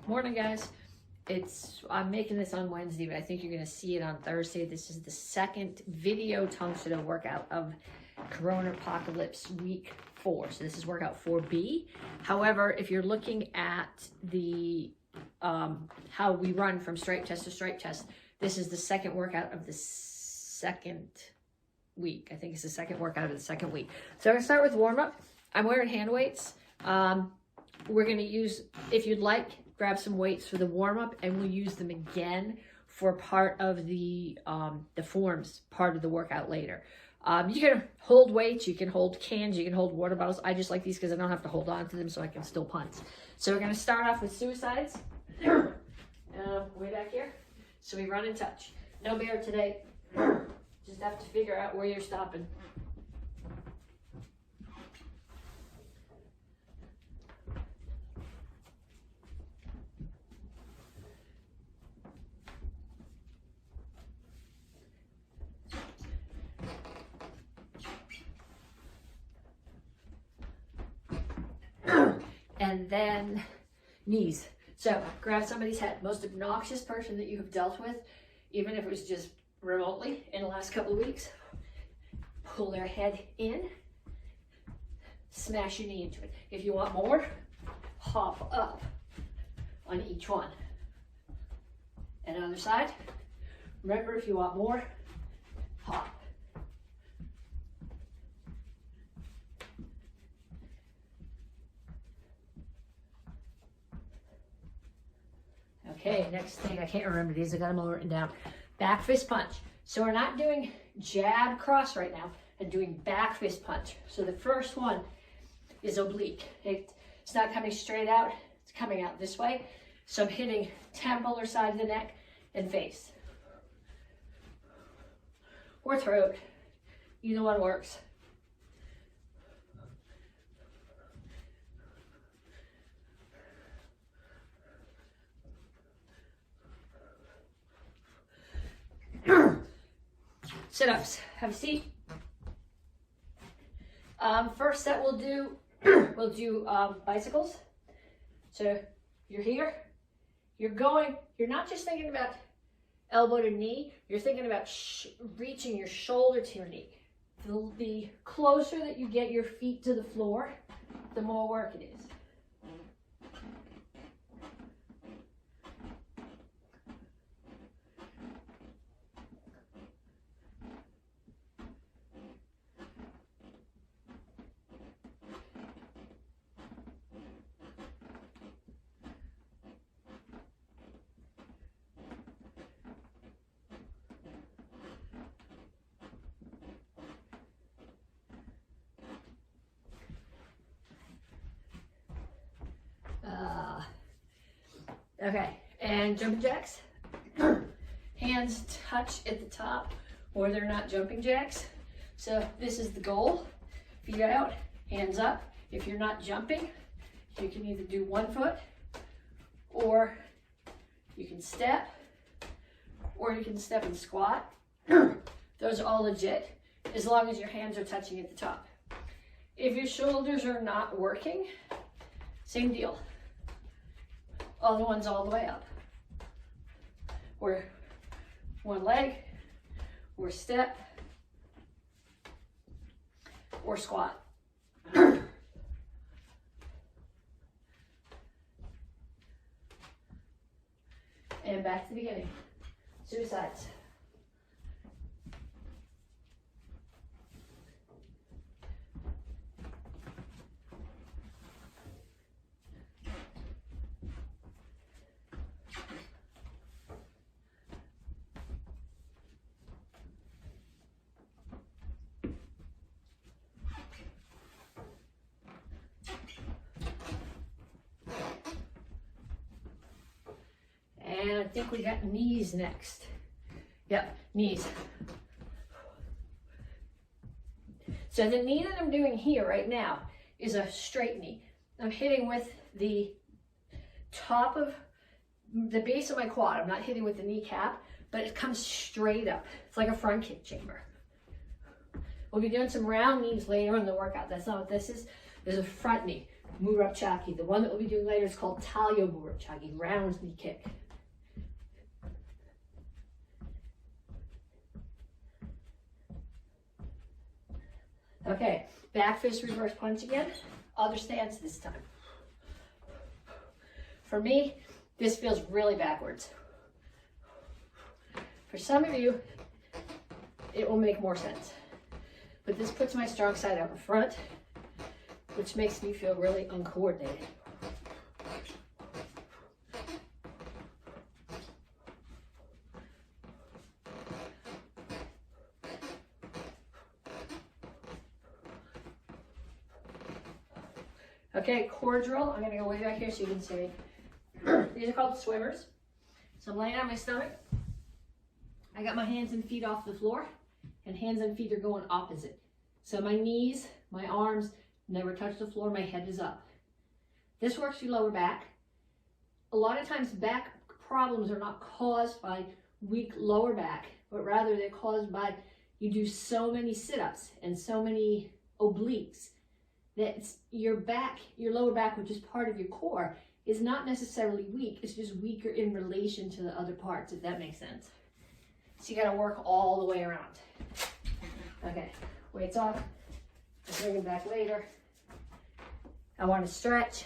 Morning, guys. I'm making this on Wednesday, but I think you're going to see it on Thursday. This is the second video Tang Soo Do workout of Corona Apocalypse Week 4. So this is workout 4B. However, if you're looking at the how we run from stripe test to stripe test, this is the second workout of the second week. I think it's the second workout of the second week. So I'm going to start with warm-up. I'm wearing hand weights. We're going to use, if you'd like, grab some weights for the warm-up, and we'll use them again for part of the forms part of the workout later. You can hold weights, you can hold cans, you can hold water bottles. I just like these because I don't have to hold on to them, so I can still punch. So we're going to start off with suicides. Way back here. So we run and touch. No bear today. Just have to figure out where you're stopping. And then knees. So grab somebody's head. Most obnoxious person that you have dealt with, even if it was just remotely in the last couple of weeks, pull their head in, smash your knee into it. If you want more, hop up on each one. And on the other side, remember, if you want more, hop. Okay, next thing, I can't remember these, I got them all written down. Back fist punch. So we're not doing jab cross right now, and doing back fist punch. So the first one is oblique. It's not coming straight out, it's coming out this way. So I'm hitting temple or side of the neck and face. Or throat, either one works. Sit-ups. Have a seat. First set we'll do bicycles. So you're here. You're not just thinking about elbow to knee. You're thinking about reaching your shoulder to your knee. The closer that you get your feet to the floor, the more work it is. Okay, and jumping jacks. Hands touch at the top, or they're not jumping jacks. So this is the goal. Feet out, hands up. If you're not jumping, you can either do 1 foot, or you can step, or you can step and squat. Those are all legit, as long as your hands are touching at the top. If your shoulders are not working, same deal. Other ones all the way up. Or one leg, or step, or squat. And back to the beginning. Suicides. And I think we got knees next. Yep, knees. So the knee that I'm doing here right now is a straight knee. I'm hitting with the top of the base of my quad. I'm not hitting with the kneecap, but it comes straight up. It's like a front kick chamber. We'll be doing some round knees later in the workout. That's not what this is. There's a front knee, Murab Chaki. The one that we'll be doing later is called Talyo Murab Chaki, round knee kick. Okay, back fist reverse punch again. Other stance this time. For me, this feels really backwards. For some of you, it will make more sense. But this puts my strong side out in front, which makes me feel really uncoordinated. Okay, core drill. I'm going to go way back here so you can see. These are called swimmers. So I'm laying on my stomach. I got my hands and feet off the floor, and hands and feet are going opposite. So my knees, my arms never touch the floor, my head is up. This works your lower back. A lot of times back problems are not caused by weak lower back, but rather they're caused by you do so many sit-ups and so many obliques that your back, your lower back, which is part of your core, is not necessarily weak. It's just weaker in relation to the other parts, if that makes sense. So you got to work all the way around. Okay, weights off. I'll bring them back later. I want to stretch.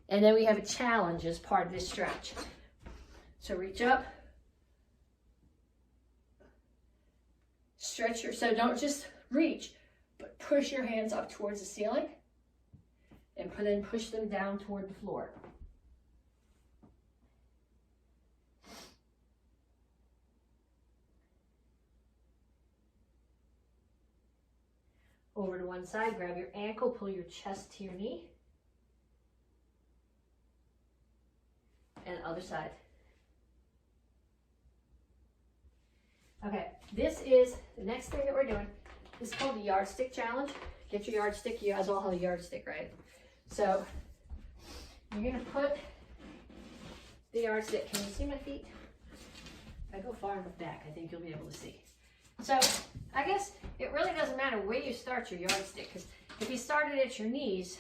And then we have a challenge as part of this stretch. So reach up. Stretch your, so don't just reach, but push your hands up towards the ceiling. And then push them down toward the floor. Over to one side, grab your ankle, pull your chest to your knee. And other side. Okay, this is the next thing that we're doing. This is called the yardstick challenge. Get your yardstick. You guys all have a yardstick, right? So you're gonna put the yardstick. Can you see my feet? If I go far enough back, I think you'll be able to see. So I guess it really doesn't matter where you start your yardstick, because if you started at your knees,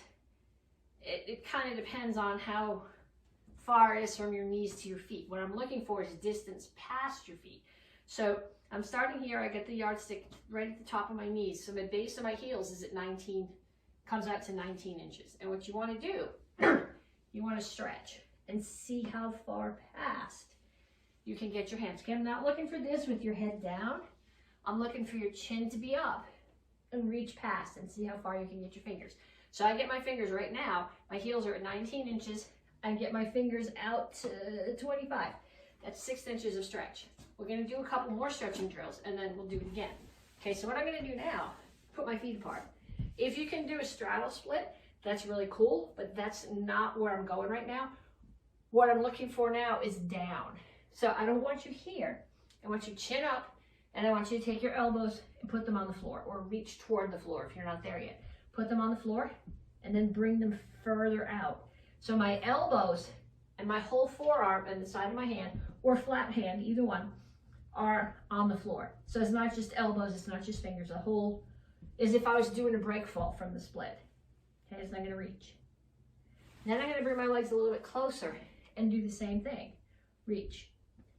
it kind of depends on how far it is from your knees to your feet. What I'm looking for is distance past your feet. So I'm starting here, I get the yardstick right at the top of my knees. So my base of my heels is at 19, comes out to 19 inches. And what you want to do, you want to stretch and see how far past you can get your hands. Okay, I'm not looking for this with your head down. I'm looking for your chin to be up and reach past and see how far you can get your fingers. So I get my fingers right now, my heels are at 19 inches. I get my fingers out to 25. That's 6 inches of stretch. We're gonna do a couple more stretching drills and then we'll do it again. Okay, so what I'm gonna do now, put my feet apart. If you can do a straddle split, that's really cool, but that's not where I'm going right now. What I'm looking for now is down. So I don't want you here. I want you chin up, and I want you to take your elbows and put them on the floor, or reach toward the floor if you're not there yet. Put them on the floor and then bring them further out. So my elbows and my whole forearm and the side of my hand, or flat hand, either one, are on the floor. So it's not just elbows, it's not just fingers. The whole, as if I was doing a break fall from the split. Okay, it's not gonna reach. Then I'm gonna bring my legs a little bit closer and do the same thing. Reach,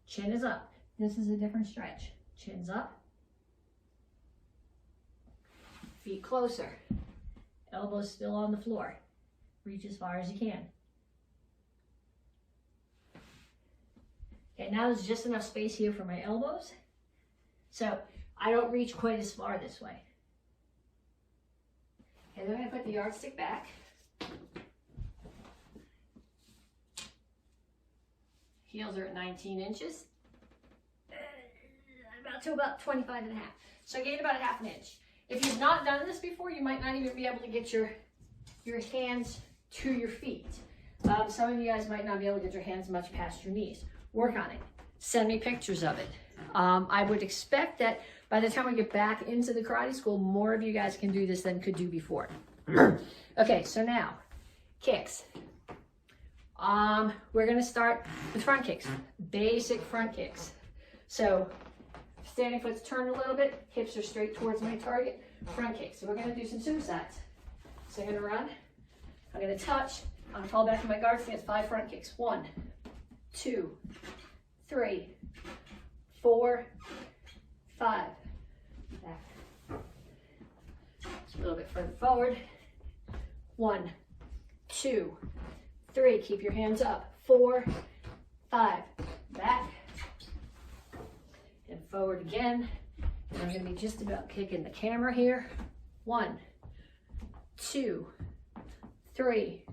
chin is up. This is a different stretch. Chin's up, feet closer, elbows still on the floor. Reach as far as you can. Okay, now there's just enough space here for my elbows, so I don't reach quite as far this way. Okay, then I'm going to put the yardstick back. Heels are at 19 inches. About 25 and a half. So I gained about a half an inch. If you've not done this before, you might not even be able to get your hands to your feet. Some of you guys might not be able to get your hands much past your knees. Work on it. Send me pictures of it. I would expect that by the time I get back into the karate school, more of you guys can do this than could do before. Okay, so now, kicks. We're gonna start with front kicks, basic front kicks. So standing foot's turned a little bit, hips are straight towards my target, front kicks. So we're gonna do some suicides. So I'm gonna run, I'm gonna touch, I'm gonna fall back in my guard stance, 5 front kicks. 1, 2, 3, 4, 5. Back. Just a little bit further forward. 1, 2, 3. Keep your hands up. 4, 5. Back. And forward again. And I'm going to be just about kicking the camera here. 1, 2, 3,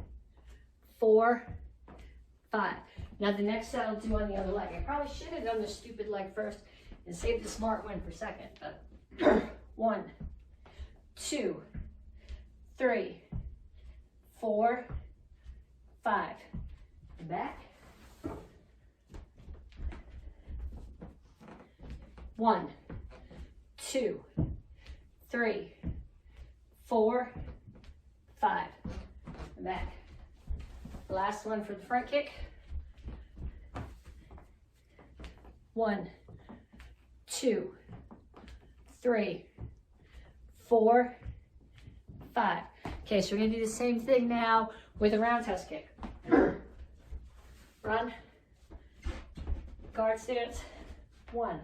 4, 5. Now the next set I'll do on the other leg. I probably should have done the stupid leg first and saved the smart one for second. But 1, 2, 3, 4, 5. And back. 1, 2, 3, 4, 5. And back. Last one for the front kick. 1, 2, 3, 4, 5. Okay, so we're going to do the same thing now with a roundhouse kick. Run. Guard stance. 1,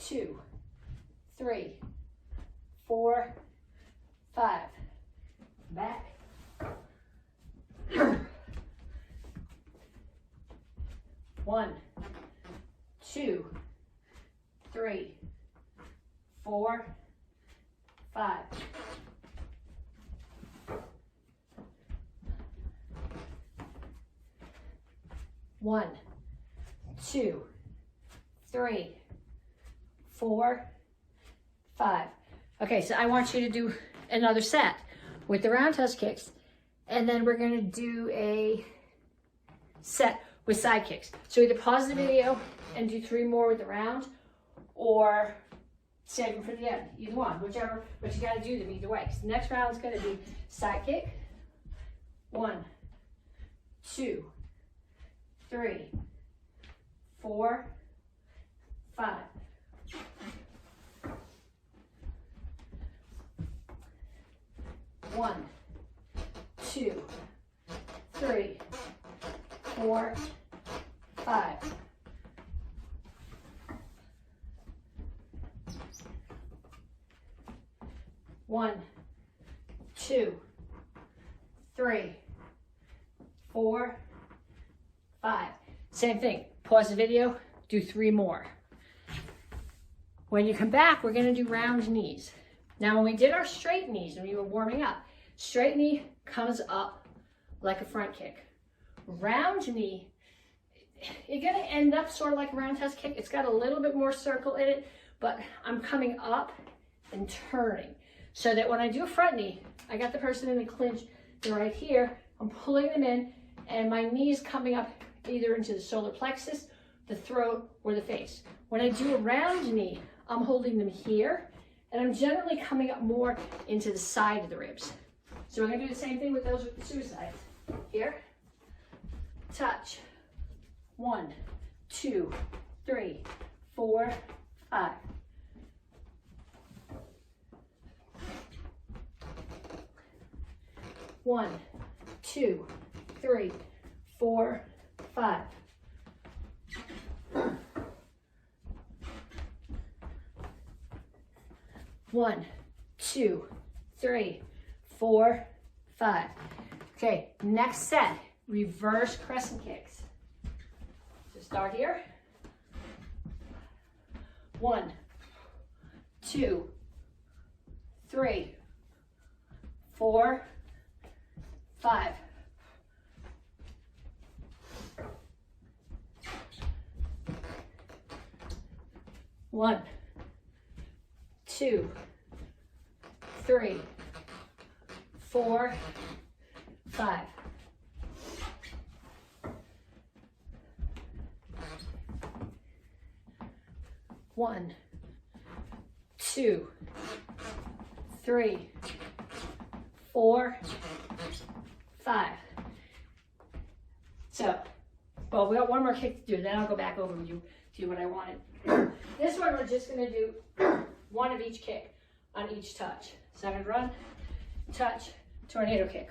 2, 3, 4, 5. Back. 1, 2, 3, 4, 5. 1, 2, 3, 4, 5. Okay, so I want you to do another set with the roundhouse kicks, and then we're going to do a set with side kicks. So either pause the video and do 3 more with the round, or save them for the end. Either one, whichever, but you got to do them either way. So the next round is going to be side kick. 1, 2, 3, 4, 5. 1, 2, 3, 4, 5. 1, 2, 3, 4, 5. Same thing. Pause the video, do 3 more. When you come back, we're going to do round knees. Now, when we did our straight knees, when we were warming up, straight knee comes up like a front kick. Round knee, you're going to end up sort of like a roundhouse kick. It's got a little bit more circle in it, but I'm coming up and turning. So that when I do a front knee, I got the person in the clinch. They're right here. I'm pulling them in, and my knee is coming up either into the solar plexus, the throat, or the face. When I do a round knee, I'm holding them here, and I'm generally coming up more into the side of the ribs. So we're going to do the same thing with those with the suicides. Here, touch. 1, 2, 3, 4, 5. 1, 2, 3, 4, 5. 1, 2, 3, 4, 5. Okay, next set, reverse crescent kicks. So start here. 1, 2, 3, 4, 5. 1, 2, 3, 4, 5. 1, 2, 3, 4, 5. So, well, we got one more kick to do, then I'll go back over you to what I wanted. This one we're just going to do one of each kick on each touch. So I'm going to run, touch, tornado kick.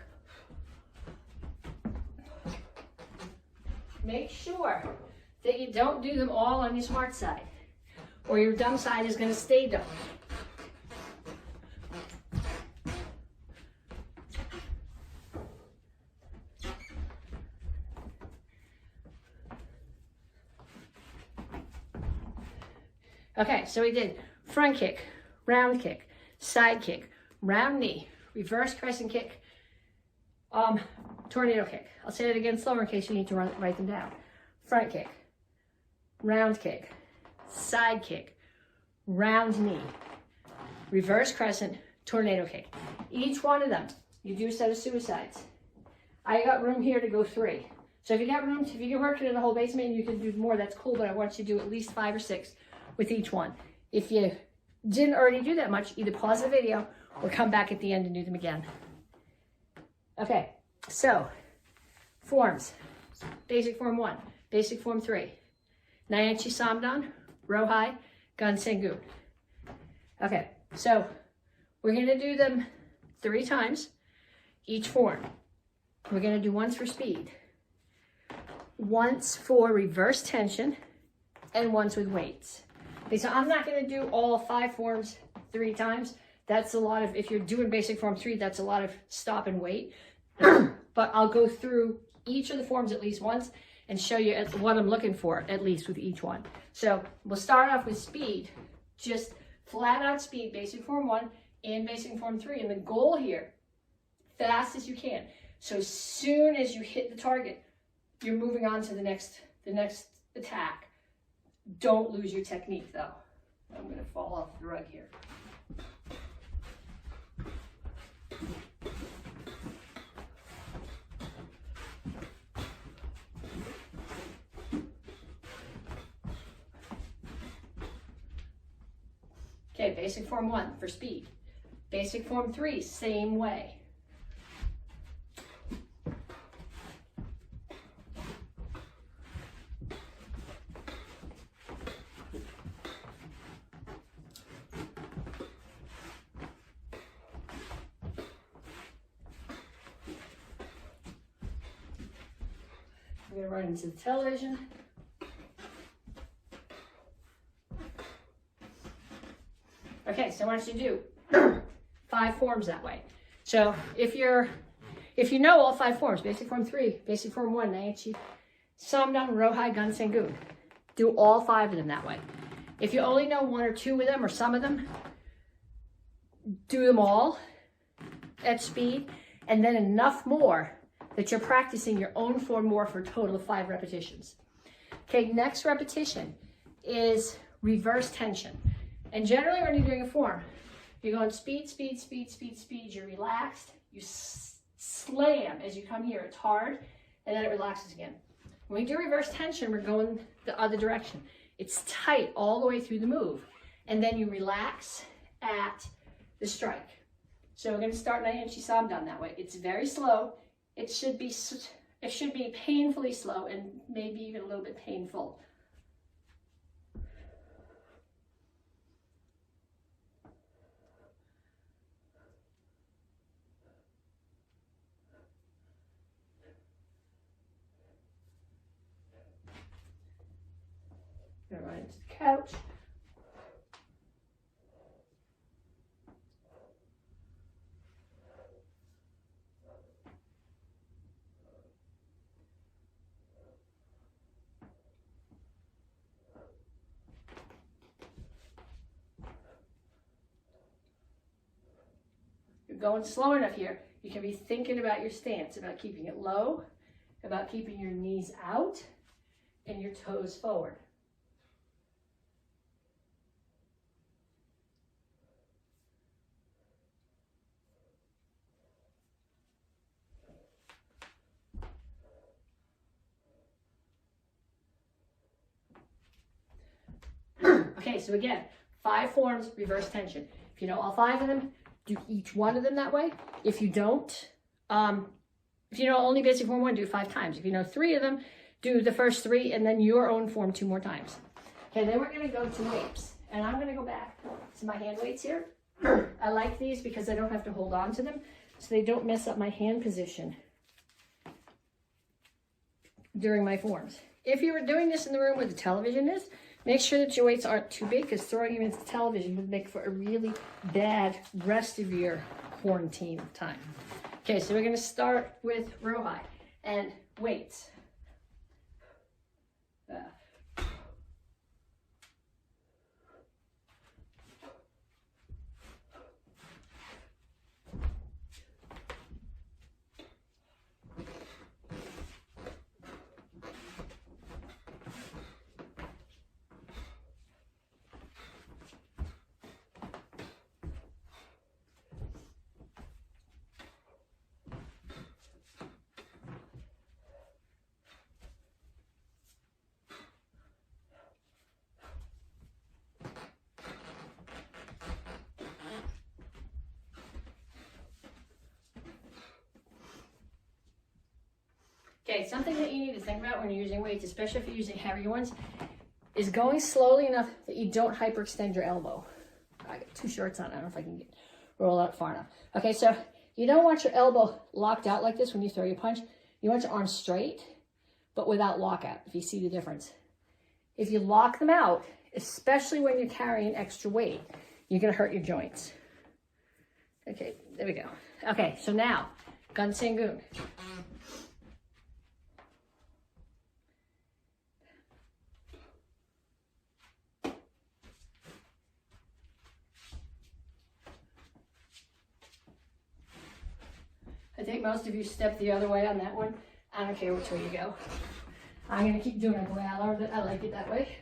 make sure that you don't do them all on your smart side, or your dumb side is going to stay dumb. Okay, so we did front kick, round kick, side kick, round knee, reverse crescent kick, tornado kick. I'll say it again slower in case you need to write them down. Front kick, round kick, side kick, round knee, reverse crescent, tornado kick. Each one of them, you do a set of suicides. I got room here to go 3. So if you got room, if you can work it in the whole basement and you can do more, that's cool, but I want you to do at least 5 or 6 with each one. If you didn't already do that much, either pause the video or come back at the end and do them again. Okay, so forms. Basic form 1, basic form 3. Nyanchi Samdan, row high, gun Xingu. Okay, so we're gonna do them 3 times, each form. We're gonna do once for speed, once for reverse tension, and once with weights. Okay, so I'm not going to do all 5 forms 3 times. That's a lot of, if you're doing basic form 3, that's a lot of stop and wait. But I'll go through each of the forms at least once and show you what I'm looking for, at least with each one. So we'll start off with speed, just flat out speed, basic form 1 and basic form 3. And the goal here, fast as you can. So as soon as you hit the target, you're moving on to the next attack. Don't lose your technique though. I'm going to fall off the rug here. Okay, basic form 1 for speed. Basic form 3, same way. I'm going to run into the television. Okay, so I want you to do 5 forms that way. So if you know all 5 forms, basic form 3, basic form 1, Nyanchi Samdan, row high, gun Xingu, do all 5 of them that way. If you only know 1 or 2 of them or some of them, do them all at speed, and then enough more that you're practicing your own form more for a total of 5 repetitions. Okay, next repetition is reverse tension. And generally when you're doing a form, you're going speed, speed, speed, speed, speed, you're relaxed, you slam as you come here, it's hard, and then it relaxes again. When we do reverse tension, we're going the other direction. It's tight all the way through the move, and then you relax at the strike. So we're going to start Nyanchi Samdan that way. It's very slow. It should be painfully slow and maybe even a little bit painful. Gonna run into the couch. Going slow enough here, you can be thinking about your stance, about keeping it low, about keeping your knees out and your toes forward. Okay, so again, 5 forms, reverse tension. If you know all 5 of them, do each one of them that way. If you don't, if you know only basic form 1, do it 5 times. If you know 3 of them, do the first 3 and then your own form 2 more times. Okay, then we're gonna go to weights. And I'm gonna go back to my hand weights here. I like these because I don't have to hold on to them, so they don't mess up my hand position. during my forms. If you were doing this in the room where the television is, make sure that your weights aren't too big, because throwing them into the television would make for a really bad rest of your quarantine time. Okay, so we're gonna start with row high and weights. Okay, something that you need to think about when you're using weights, especially if you're using heavier ones, is going slowly enough that you don't hyperextend your elbow. I got two shorts on. I don't know if I can roll out far enough. Okay, so you don't want your elbow locked out like this when you throw your punch. You want your arms straight, but without lockout, if you see the difference. If you lock them out, especially when you're carrying extra weight, you're going to hurt your joints. Okay, there we go. Okay, so now, gun Xingu. I think most of you step the other way on that one. I don't care which way you go. I'm gonna keep doing it the way I learned it. I like it that way.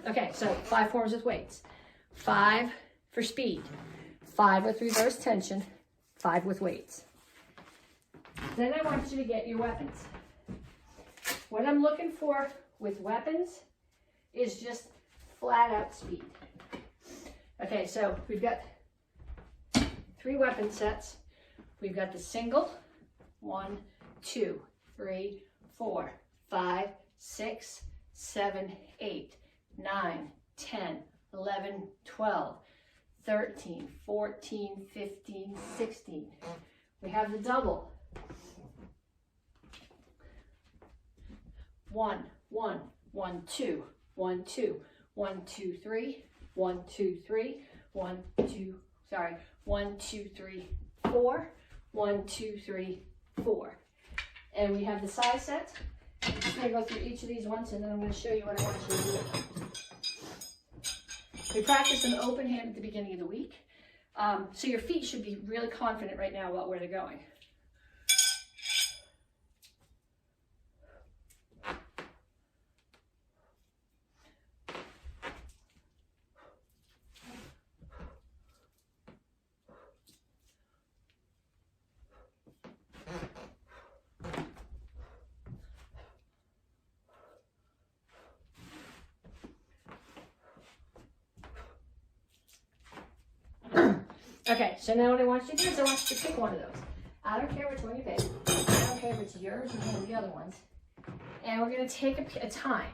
Okay, so 5 forms with weights. 5 for speed, 5 with reverse tension, 5 with weights. Then I want you to get your weapons. What I'm looking for with weapons is just flat out speed. Okay, so we've got 3 weapon sets. We've got the single, 1, 2, 3, 4, 5, 6, 7, 8, 9, 10, 11, 12, 13, 14, 15, 16. We have the double. 1, 1, 1, 2, 1, 2, 1, 2, 3, 1, 2, 3, 1, 2, 3, 4, 1, 2, 3, 4. And we have the size set. I'm just going to go through each of these once, and then I'm going to show you what I want you to do. We practice an open hand at the beginning of the week. So your feet should be really confident right now about where they're going. Okay, so now what I want you to do is I want you to pick one of those. I don't care which one you pick. I don't care if it's yours or one of the other ones. And we're going to take a time.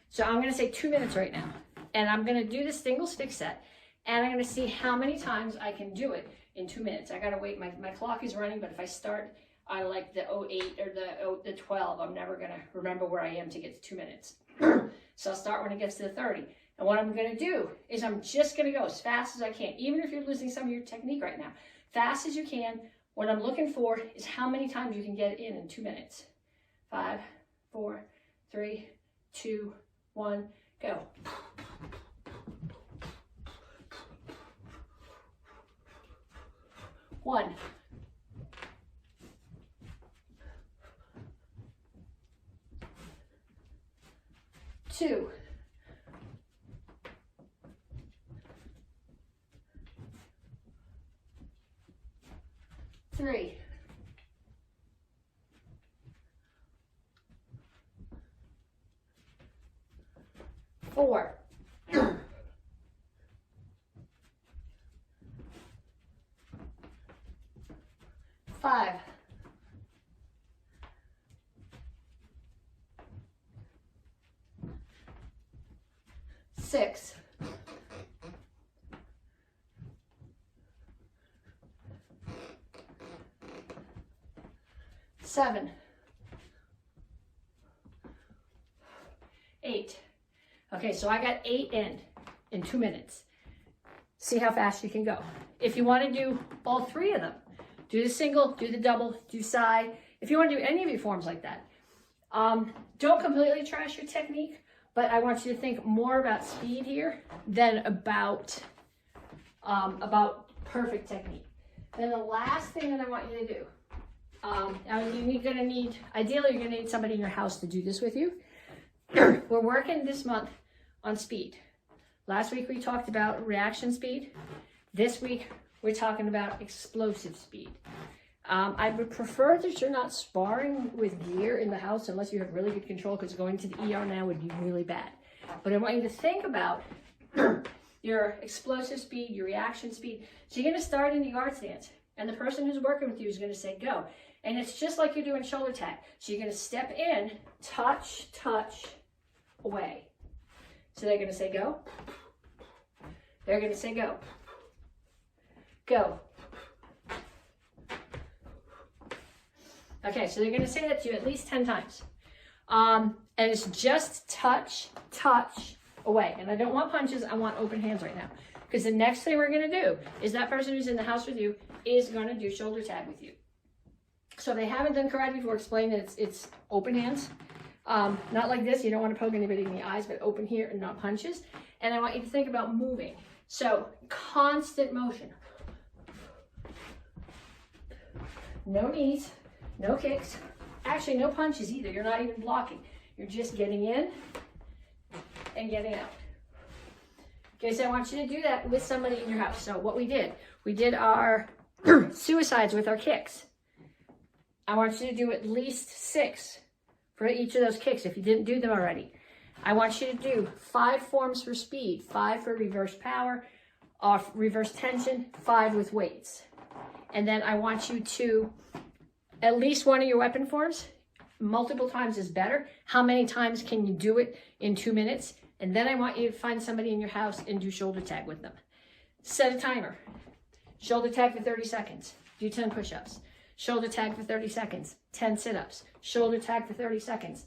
So I'm going to say 2 minutes right now. And I'm going to do the single stick set. And I'm going to see how many times I can do it in 2 minutes. I got to wait. My clock is running, but if I start on like the 08 or the 12, I'm never going to remember where I am to get to 2 minutes. So I'll start when it gets to the 30. And what I'm going to do is I'm just going to go as fast as I can, even if you're losing some of your technique right now. Fast as you can. What I'm looking for is how many times you can get it in 2 minutes. 5, 4, 3, 2, 1, go. 1. 2. 3. 4. 5. 6. 7. 8. Okay, so I got 8 in 2 minutes. See how fast you can go. If you want to do all 3 of them, do the single, do the double, do side. If you want to do any of your forms like that, don't completely trash your technique, but I want you to think more about speed here than about perfect technique. Then the last thing that I want you to do, ideally you're gonna need somebody in your house to do this with you. We're working this month on speed. Last week we talked about reaction speed. This week we're talking about explosive speed. I would prefer that you're not sparring with gear in the house unless you have really good control, because going to the ER now would be really bad. But I want you to think about your explosive speed, your reaction speed. So you're going to start in the yard stance, and the person who's working with you is going to say go. And it's just like you're doing shoulder tag. So you're going to step in, touch, touch, away. So they're going to say go. They're going to say go. Go. Okay, so they're going to say that to you at least 10 times. And it's just touch, touch, away. And I don't want punches, I want open hands right now. Because the next thing we're going to do is that person who's in the house with you is going to do shoulder tag with you. So if they haven't done karate before, explain that it's open hands. Not like this, you don't want to poke anybody in the eyes, but open here and not punches. And I want you to think about moving. So constant motion. No knees, no kicks, actually no punches either. You're not even blocking. You're just getting in and getting out. Okay, so I want you to do that with somebody in your house. So what we did our suicides with our kicks. I want you to do at least 6 for each of those kicks if you didn't do them already. I want you to do 5 forms for speed, 5 for reverse power, reverse tension, 5 with weights. And then I want you to, at least one of your weapon forms, multiple times is better. How many times can you do it in 2 minutes? And then I want you to find somebody in your house and do shoulder tag with them. Set a timer. Shoulder tag for 30 seconds. Do 10 push-ups. Shoulder tag for 30 seconds. 10 sit-ups. Shoulder tag for 30 seconds.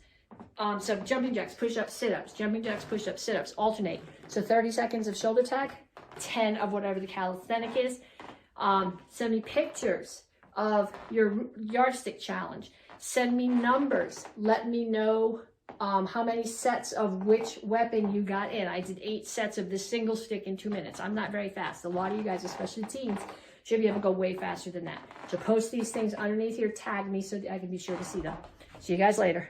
So jumping jacks, push-ups, sit-ups. Jumping jacks, push-ups, sit-ups. Alternate. So 30 seconds of shoulder tag. 10 of whatever the calisthenic is. Send me pictures of your yardstick challenge. Send me numbers. Let me know how many sets of which weapon you got in. I did 8 sets of this single stick in 2 minutes. I'm not very fast. A lot of you guys, especially teens, should be able to go way faster than that. So post these things underneath here. Tag me so I can be sure to see them. See you guys later.